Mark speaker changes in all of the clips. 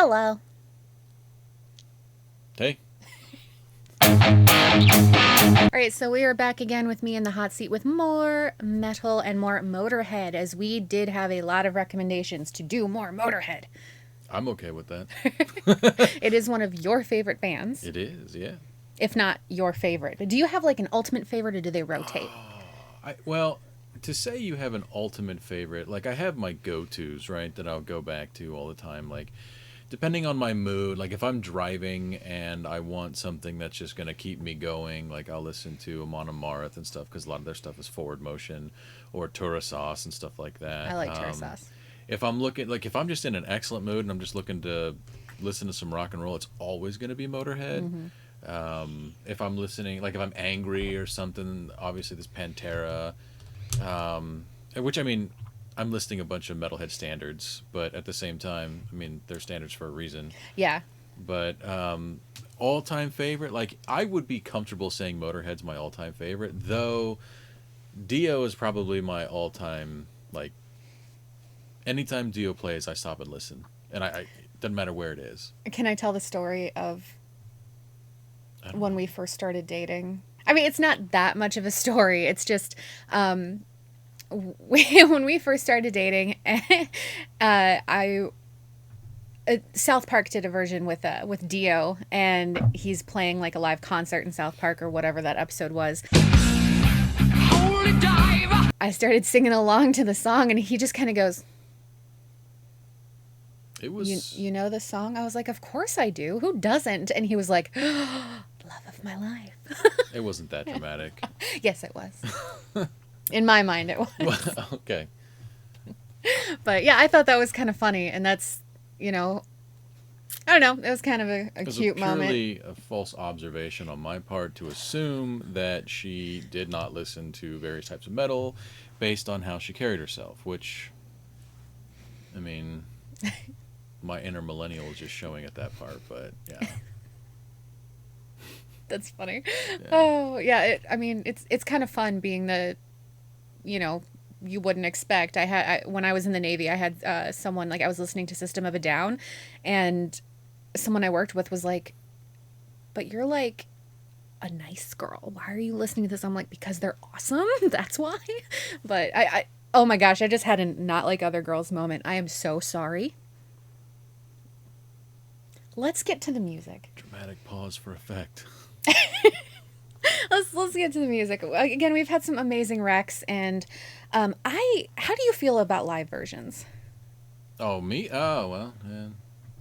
Speaker 1: Hello.
Speaker 2: Hey.
Speaker 1: All right, so we are back again with me in the hot seat with more metal and more Motorhead, as we did have a lot of recommendations to do more Motorhead.
Speaker 2: I'm okay with that.
Speaker 1: It is one of your favorite bands.
Speaker 2: It is, yeah.
Speaker 1: If not your favorite. Do you have like an ultimate favorite, or do they rotate?
Speaker 2: Well, to say you have an ultimate favorite, like I have my go-tos, right, that I'll go back to all the time. Like, depending on my mood, like if I'm driving and I want something that's just going to keep me going, like I'll listen to Amon Amarth and stuff, because a lot of their stuff is forward motion, or Sauce and stuff like that.
Speaker 1: I like Sauce.
Speaker 2: If I'm looking, like if I'm just in an excellent mood and I'm just looking to listen to some rock and roll, it's always going to be Motorhead. If I'm listening, like if I'm angry or something, obviously this Pantera, which I mean, I'm listing a bunch of metalhead standards, but at the same time, I mean, they're standards for a reason.
Speaker 1: Yeah.
Speaker 2: But all-time favorite, like I would be comfortable saying Motorhead's my all-time favorite, though Dio is probably my all-time, like, anytime Dio plays, I stop and listen. And I doesn't matter where it is.
Speaker 1: Can I tell the story of when we first started dating? I mean, it's not that much of a story. It's just when we first started dating, South Park did a version with Dio, and he's playing like a live concert in South Park or whatever that episode was. I started singing along to the song, and he just kind of goes,
Speaker 2: It was...
Speaker 1: You know the song? I was like, of course I do. Who doesn't? And he was like, love of my life.
Speaker 2: It wasn't that dramatic.
Speaker 1: Yes, it was. In my mind, it was.
Speaker 2: Well, okay.
Speaker 1: But yeah, I thought that was kind of funny. And that's, I don't know. It was kind of a cute moment.
Speaker 2: It was purely a false observation on my part to assume that she did not listen to various types of metal based on how she carried herself, which, I mean... My inner millennial is just showing at that part, but yeah.
Speaker 1: That's funny.
Speaker 2: Yeah.
Speaker 1: Oh, yeah. It's kind of fun being the, you wouldn't expect. When I was in the Navy, I had someone, like I was listening to System of a Down, and someone I worked with was like, but you're like a nice girl. Why are you listening to this? I'm like, because they're awesome. That's why. But oh my gosh, I just had a not like other girls moment. I am so sorry. Let's get to the music.
Speaker 2: Dramatic pause for effect.
Speaker 1: Let's get to the music. Again, we've had some amazing recs, and how do you feel about live versions?
Speaker 2: Oh, me? Oh, well, yeah.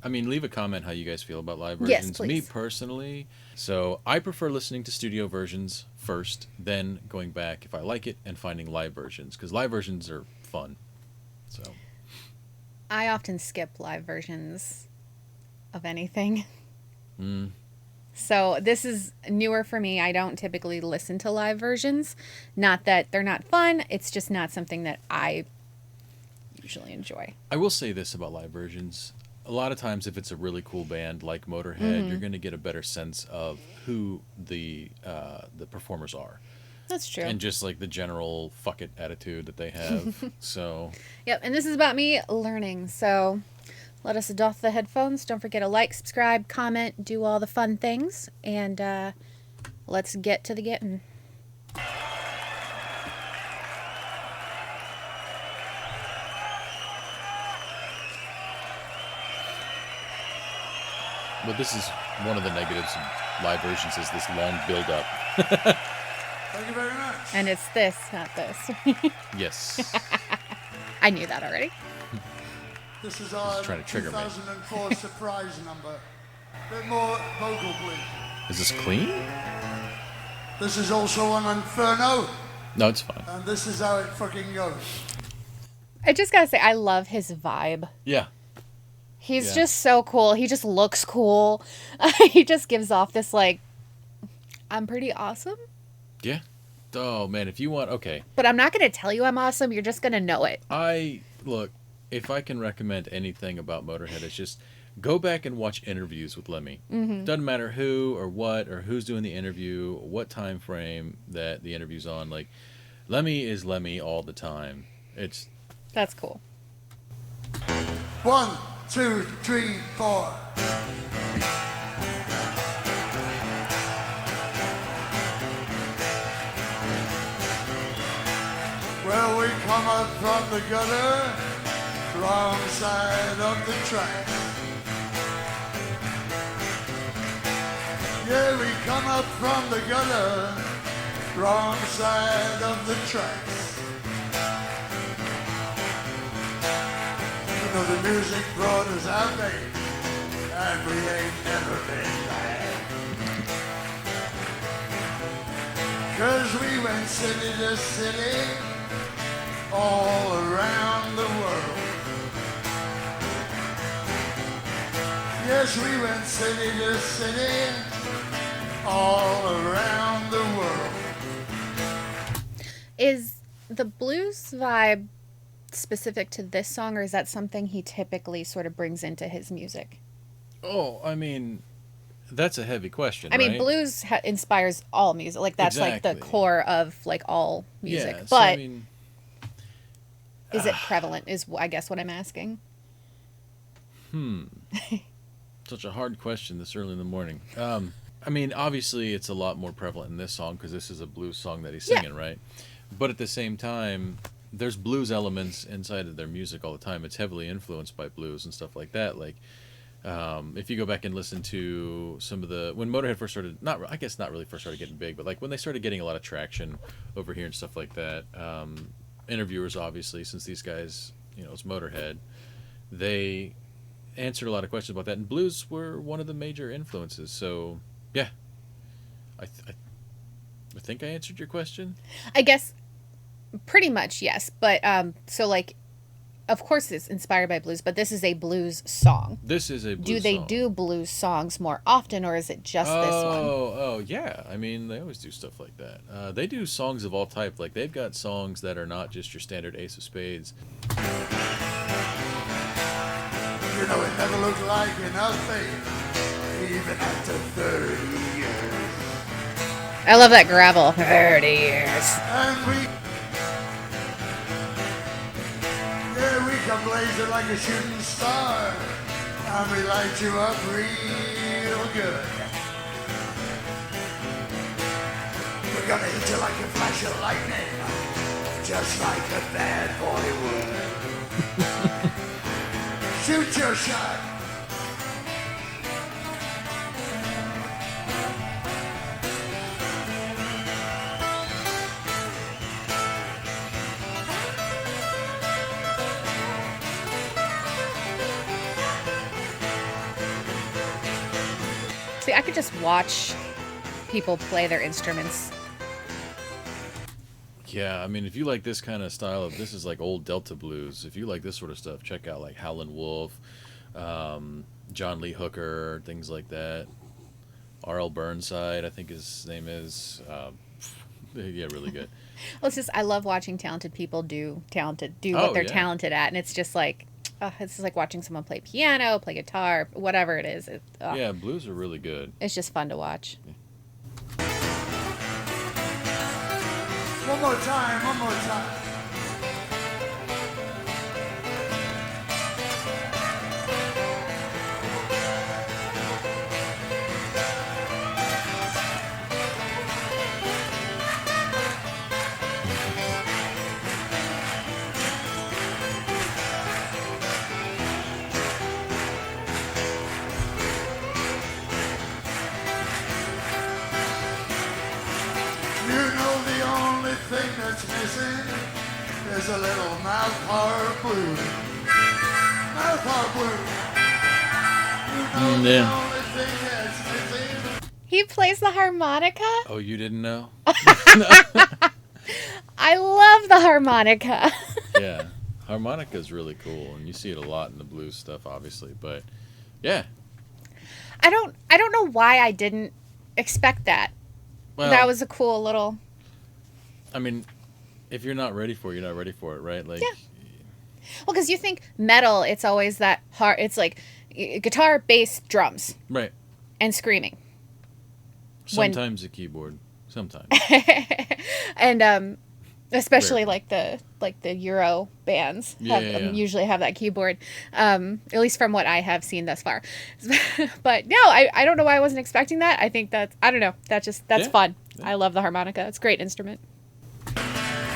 Speaker 2: I mean, leave a comment how you guys feel about live versions.
Speaker 1: Yes, please.
Speaker 2: Me personally, so I prefer listening to studio versions first, then going back if I like it and finding live versions, because live versions are fun. So
Speaker 1: I often skip live versions of anything. So this is newer for me. I don't typically listen to live versions. Not that they're not fun. It's just not something that I usually enjoy.
Speaker 2: I will say this about live versions. A lot of times if it's a really cool band like Motorhead, you're going to get a better sense of who the performers are.
Speaker 1: That's true.
Speaker 2: And just like the general fuck it attitude that they have. So.
Speaker 1: Yep, and this is about me learning. So let us doff the headphones. Don't forget to like, subscribe, comment, do all the fun things. And let's get to the getting.
Speaker 2: But this is one of the negatives of live versions, is this long build-up.
Speaker 3: Thank you very much.
Speaker 1: And it's this, not this.
Speaker 2: Yes.
Speaker 1: I knew that already.
Speaker 3: This is our
Speaker 2: trying to trigger me.
Speaker 3: 2004 surprise number. Bit more vocal, please.
Speaker 2: Is this clean?
Speaker 3: This is also on Inferno,
Speaker 2: No, it's fine.
Speaker 3: and this is how it fucking goes.
Speaker 1: I just gotta say, I love his vibe.
Speaker 2: Yeah.
Speaker 1: He's just so cool. He just looks cool. He just gives off this, like, I'm pretty awesome.
Speaker 2: Yeah. Oh, man, if you want... Okay.
Speaker 1: But I'm not going to tell you I'm awesome. You're just going to know it.
Speaker 2: Look, if I can recommend anything about Motorhead, it's just go back and watch interviews with Lemmy. Mm-hmm. Doesn't matter who or what or who's doing the interview, what time frame that the interview's on. Like, Lemmy is Lemmy all the time.
Speaker 1: That's cool.
Speaker 3: 1, 2, 3, 4. Well, we come up from the gutter, wrong side of the track. Yeah, we come up from the gutter, wrong side of the tracks. You know the music brought us out there, and we ain't never been back. 'Cause we went city to city, all around the world. Yes, we went city to city, all around the world.
Speaker 1: Is the blues vibe specific to this song, or is that something he typically sort of brings into his music?
Speaker 2: Oh, I mean, that's a heavy question.
Speaker 1: I mean,
Speaker 2: right?
Speaker 1: blues inspires all music. Like that's like the
Speaker 2: Exactly.
Speaker 1: core of like all music.
Speaker 2: Yeah, so,
Speaker 1: but
Speaker 2: I mean,
Speaker 1: is it prevalent? Is I guess what I'm asking.
Speaker 2: such a hard question this early in the morning. I mean, obviously, it's a lot more prevalent in this song because this is a blues song that he's
Speaker 1: Yeah.
Speaker 2: singing, right? But at the same time, there's blues elements inside of their music all the time. It's heavily influenced by blues and stuff like that. Like, if you go back and listen to some of when Motorhead first started, I guess not really first started getting big, but like when they started getting a lot of traction over here and stuff like that, interviewers, obviously, since these guys, it's Motorhead, they answered a lot of questions about that, and blues were one of the major influences. So, yeah, I think I answered your question.
Speaker 1: I guess pretty much yes. But so like, of course it's inspired by blues, but this is a blues song.
Speaker 2: This is a blues
Speaker 1: Do they
Speaker 2: song.
Speaker 1: do blues songs more often, or is it just this one?
Speaker 2: Oh, yeah. I mean, they always do stuff like that. They do songs of all type. Like, they've got songs that are not just your standard Ace of Spades.
Speaker 3: You know, it never looked like enough faith, even after 30 years.
Speaker 1: I love that gravel. 30 years.
Speaker 3: And we come blazing like a shooting star, and we light you up real good. We're gonna hit you like a flash of lightning, just like a bad boy would. Shoot your shot.
Speaker 1: See, I could just watch people play their instruments.
Speaker 2: Yeah, I mean, if you like this kind of style this is like old Delta blues. If you like this sort of stuff, check out like Howlin' Wolf, John Lee Hooker, things like that. R.L. Burnside, I think his name is. Yeah, really good.
Speaker 1: Well, it's just I love watching talented people do what
Speaker 2: Oh,
Speaker 1: they're
Speaker 2: yeah.
Speaker 1: talented at, and it's just like it's just like watching someone play piano, play guitar, whatever it is.
Speaker 2: Yeah, blues are really good.
Speaker 1: It's just fun to watch.
Speaker 3: One more time, one more time. You know the only thing that's missing is a little mouth harp blues. Mouth harp blues. You know the
Speaker 2: Yeah.
Speaker 3: only thing that's missing.
Speaker 1: He plays the harmonica.
Speaker 2: Oh, you didn't know?
Speaker 1: I love the harmonica.
Speaker 2: Yeah, harmonica is really cool, and you see it a lot in the blues stuff, obviously. But yeah,
Speaker 1: I don't know why I didn't expect that.
Speaker 2: well,
Speaker 1: That was a cool little.
Speaker 2: I mean, if you're not ready for it, you're not ready for it, right? Like,
Speaker 1: Yeah. Well, because you think metal, it's always that hard. It's like guitar, bass, drums,
Speaker 2: right.
Speaker 1: and screaming. When-
Speaker 2: Sometimes a keyboard. Sometimes.
Speaker 1: And Especially
Speaker 2: Rarely.
Speaker 1: like the Euro bands
Speaker 2: Yeah,
Speaker 1: have
Speaker 2: yeah, yeah.
Speaker 1: usually have that keyboard, at least from what I have seen thus far. But no, I don't know why I wasn't expecting that. I think that's, I don't know, that's
Speaker 2: Yeah.
Speaker 1: fun.
Speaker 2: Yeah.
Speaker 1: I love the harmonica. It's a great instrument.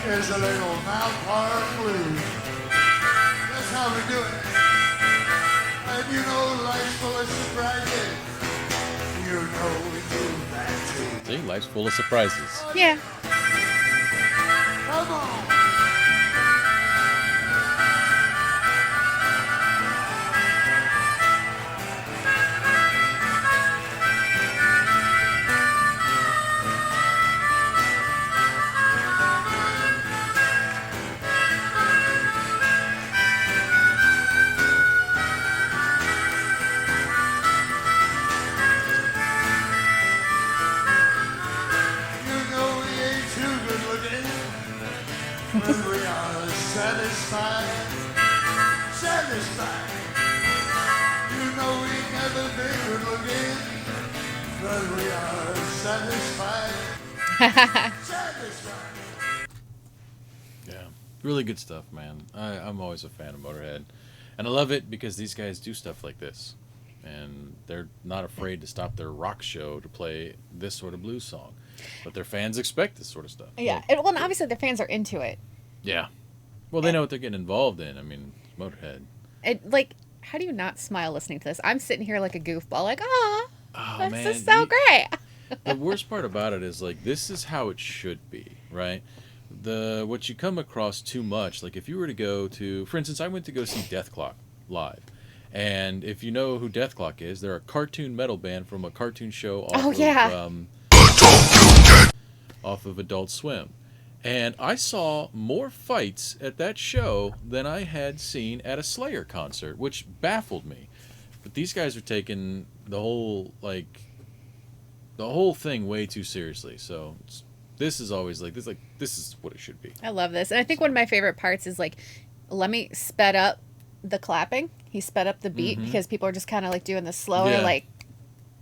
Speaker 3: Here's a little Mount Park Blues. That's how we do it. And you know life's full of surprises. You know we do that too.
Speaker 2: See, life's full of surprises.
Speaker 1: Yeah.
Speaker 3: Come on. You know we ain't too good looking, but we are satisfied. Satisfied. You know we never been good looking, but we are satisfied. Satisfied.
Speaker 2: Yeah, really good stuff, man. I'm always a fan of Motorhead, and I love it because these guys do stuff like this, and they're not afraid to stop their rock show to play this sort of blues song, but their fans expect this sort of stuff.
Speaker 1: Yeah.
Speaker 2: Like,
Speaker 1: And, well, and obviously the fans are into it.
Speaker 2: yeah. Well, they know what they're getting involved in. I mean, Motorhead.
Speaker 1: Like, how do you not smile listening to this? I'm sitting here like a goofball, like, oh,
Speaker 2: Oh
Speaker 1: this
Speaker 2: man,
Speaker 1: is so great.
Speaker 2: the worst part about it is like this is how it should be, right? What you come across too much, like if you were to go to, for instance, I went to go see Death Clock live, and if you know who Death Clock is, they're a cartoon metal band from a cartoon show
Speaker 1: Oh, yeah.
Speaker 2: off of Adult Swim. And I saw more fights at that show than I had seen at a Slayer concert, which baffled me. But these guys are taking the whole thing way too seriously. So this is always this is what it should be.
Speaker 1: I love this. And I think one of my favorite parts is like, let me sped up the clapping. He sped up the beat because people are just kind of like doing the slower,
Speaker 2: Yeah.
Speaker 1: like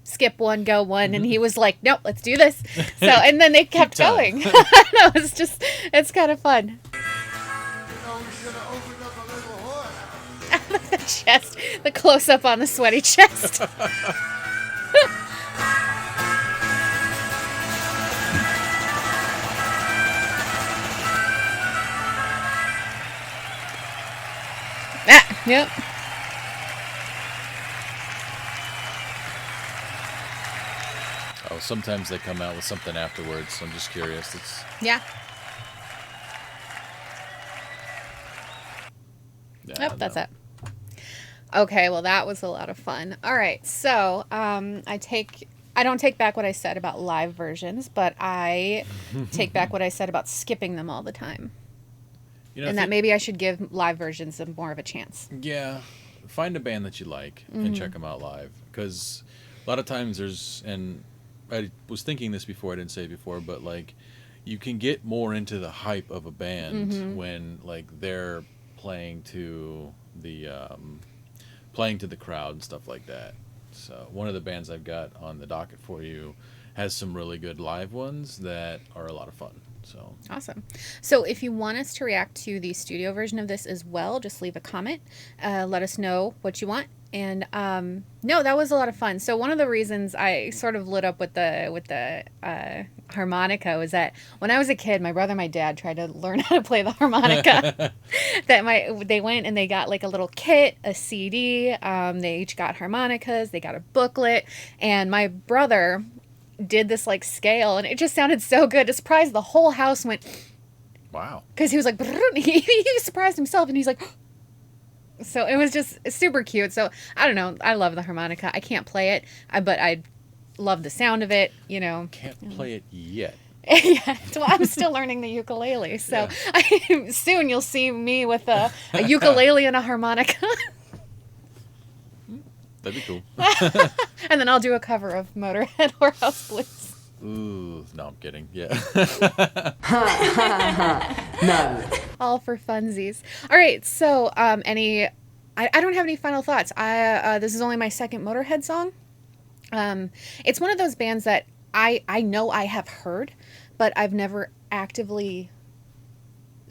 Speaker 1: skip one, go one. And he was like, nope, let's do this. So, and then they kept
Speaker 2: time.
Speaker 1: going. No, it's kind of fun.
Speaker 3: You know we should have opened up a little whorehouse.
Speaker 1: The chest, the close up on the sweaty chest. Yep.
Speaker 2: Oh, sometimes they come out with something afterwards. I'm just curious.
Speaker 1: Yeah.
Speaker 2: Yeah,
Speaker 1: That's
Speaker 2: no.
Speaker 1: it. Okay, well that was a lot of fun. All right, so I don't take back what I said about live versions, but I take back what I said about skipping them all the time,
Speaker 2: You know,
Speaker 1: and that maybe I should give live versions more of a chance.
Speaker 2: Yeah, find a band that you like and check them out live. Because a lot of times and I was thinking this before, I didn't say it before, but like you can get more into the hype of a band when like they're playing to the crowd and stuff like that. So one of the bands I've got on the docket for you has some really good live ones that are a lot of fun. So
Speaker 1: Awesome. So if you want us to react to the studio version of this as well, just leave a comment. Let us know what you want. And no, that was a lot of fun. So one of the reasons I sort of lit up with the harmonica was that when I was a kid, my brother and my dad tried to learn how to play the harmonica. They went and they got like a little kit, a CD. They each got harmonicas. They got a booklet, and my brother did this like scale, and it just sounded so good. To surprise, the whole house went,
Speaker 2: wow.
Speaker 1: because he was like, he surprised himself, and he's like, so it was just super cute. So I don't know, I love the harmonica. I can't play it, but I love the sound of it, you know.
Speaker 2: Can't play it yet.
Speaker 1: Yeah, well, I'm still learning the ukulele, so soon you'll see me with a ukulele and a harmonica.
Speaker 2: That'd be cool.
Speaker 1: And then I'll do a cover of Motorhead Whorehouse Blues.
Speaker 2: Ooh, no, I'm kidding. Yeah.
Speaker 4: No.
Speaker 1: All for funsies. All right, so I don't have any final thoughts. This is only my second Motorhead song. It's one of those bands that I know I have heard, but I've never actively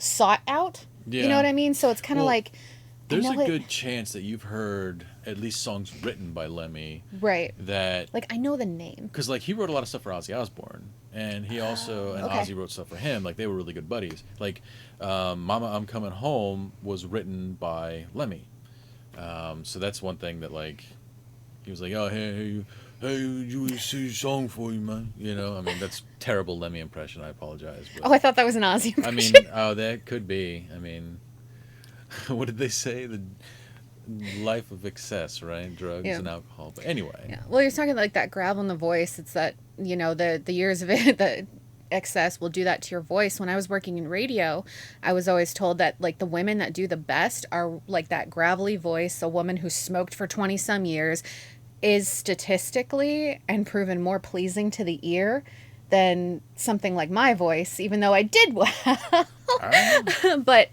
Speaker 1: sought out.
Speaker 2: Yeah.
Speaker 1: You know what I mean? So it's kind of
Speaker 2: Well,
Speaker 1: like
Speaker 2: there's a
Speaker 1: know it-
Speaker 2: good chance that you've heard at least songs written by Lemmy
Speaker 1: right.
Speaker 2: that,
Speaker 1: Like I know the name.
Speaker 2: because like he wrote a lot of stuff for Ozzy Osbourne, and he also and
Speaker 1: okay.
Speaker 2: Ozzy wrote stuff for him. Like they were really good buddies. Like Mama I'm Coming Home was written by Lemmy. So that's one thing that like he was like, oh hey, you see a song for you, man. You know, I mean that's terrible Lemmy impression. I apologize. But,
Speaker 1: Oh, I thought that was an Ozzy
Speaker 2: I mean,
Speaker 1: impression.
Speaker 2: oh, that could be. I mean, what did they say? The life of excess, right? Drugs
Speaker 1: Yeah.
Speaker 2: and alcohol. But anyway.
Speaker 1: Yeah. Well, you're talking like that gravel in the voice. It's that, you know, the years of it, the excess will do that to your voice. When I was working in radio, I was always told that like the women that do the best are like that gravelly voice. A woman who smoked for 20 some years is statistically and proven more pleasing to the ear than something like my voice, even though I did well.
Speaker 2: All right.
Speaker 1: But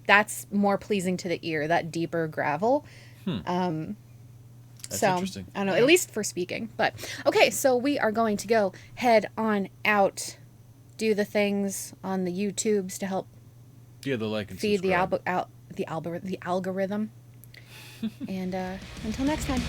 Speaker 1: that's more pleasing to the ear, that deeper gravel.
Speaker 2: That's
Speaker 1: So,
Speaker 2: interesting.
Speaker 1: I don't know, at least for speaking. But, okay, so we are going to go head on out, do the things on the YouTubes to help
Speaker 2: Yeah, the like and
Speaker 1: feed the,
Speaker 2: subscribe.
Speaker 1: the algorithm. And until next time.